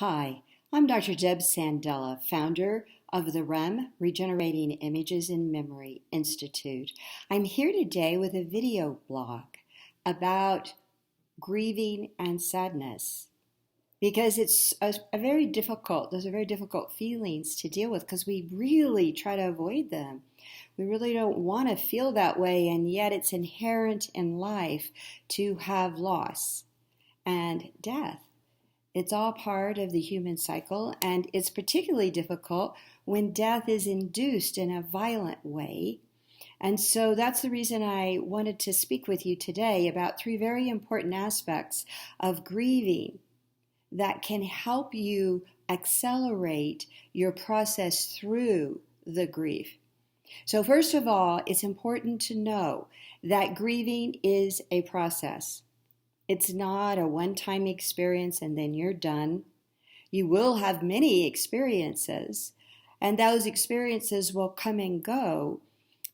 Hi, I'm Dr. Deb Sandella, founder of the Regenerating Images in Memory Institute. I'm here today with a video blog about grieving and sadness because it's a very difficult, those are very difficult feelings to deal with because we really try to avoid them. We really don't want to feel that way, and yet it's inherent in life to have loss and death. It's all part of the human cycle, and it's particularly difficult when death is induced in a violent way. And so that's the reason I wanted to speak with you today about three very important aspects of grieving that can help you accelerate your process through the grief. So first of all, it's important to know that grieving is a process. It's not a one-time experience and then you're done. You will have many experiences, and those experiences will come and go.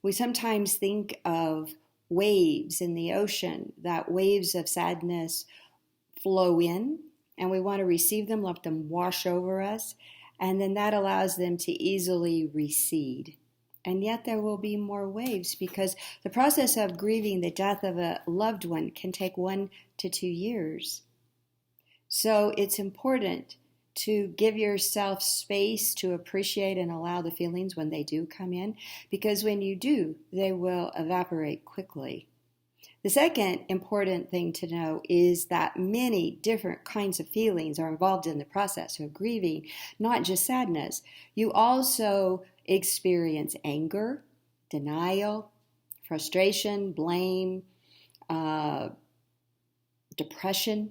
We sometimes think of waves in the ocean, that waves of sadness flow in, and we want to receive them, let them wash over us, and then that allows them to easily recede. And yet there will be more waves because the process of grieving the death of a loved one can take 1 to 2 years. So it's important to give yourself space to appreciate and allow the feelings when they do come in, because when you do, they will evaporate quickly. The second important thing to know is that many different kinds of feelings are involved in the process of grieving, not just sadness. You also experience anger, denial, frustration, blame, depression.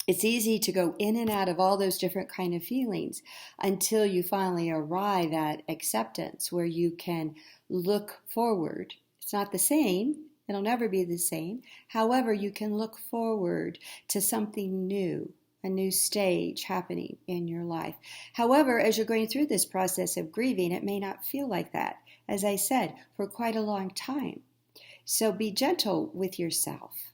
It's easy to go in and out of all those different kind of feelings until you finally arrive at acceptance, where you can look forward. It's not the same. It'll never be the same. However, you can look forward to something new, a new stage happening in your life. However, as you're going through this process of grieving, it may not feel like that, as I said, for quite a long time. So be gentle with yourself.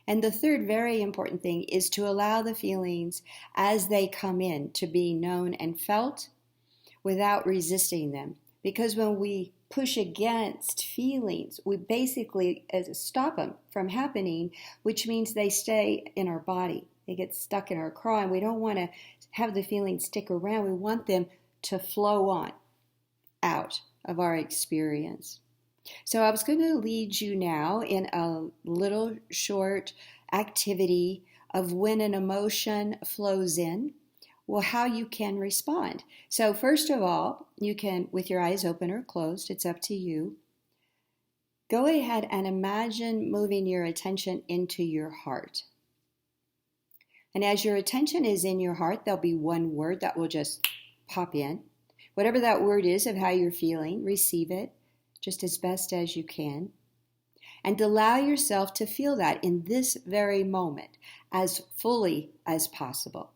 And the third very important thing is to allow the feelings as they come in to be known and felt without resisting them. Because when we push against feelings, we basically stop them from happening, which means they stay in our body. They get stuck in our craw, and we don't want to have the feelings stick around. We want them to flow on out of our experience. So I was going to lead you now in a little short activity of when an emotion flows in, well, how you can respond. So first of all, you can, with your eyes open or closed, it's up to you, go ahead and imagine moving your attention into your heart. And as your attention is in your heart, there'll be one word that will just pop in. Whatever that word is of how you're feeling, receive it just as best as you can. And allow yourself to feel that in this very moment as fully as possible.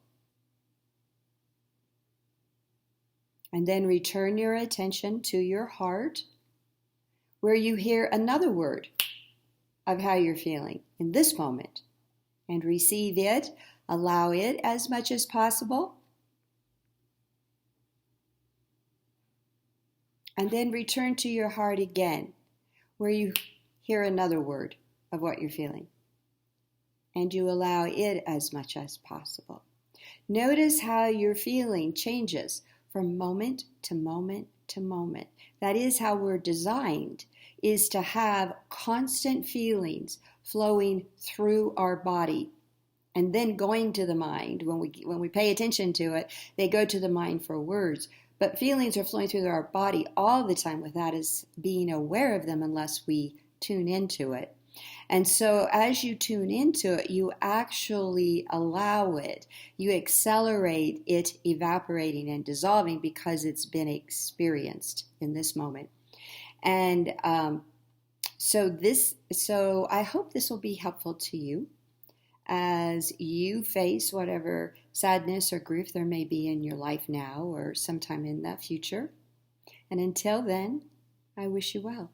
And then return your attention to your heart, where you hear another word of how you're feeling in this moment. And receive it, allow it as much as possible. And then return to your heart again, where you hear another word of what you're feeling. And you allow it as much as possible. Notice how your feeling changes from moment to moment to moment. That is how we're designed, is to have constant feelings flowing through our body and then going to the mind. When we pay attention to it, they go to the mind for words. But feelings are flowing through our body all the time without us being aware of them unless we tune into it. And so as you tune into it, you actually allow it. You accelerate it evaporating and dissolving because it's been experienced in this moment. And so I hope this will be helpful to you as you face whatever sadness or grief there may be in your life now or sometime in the future. And until then, I wish you well.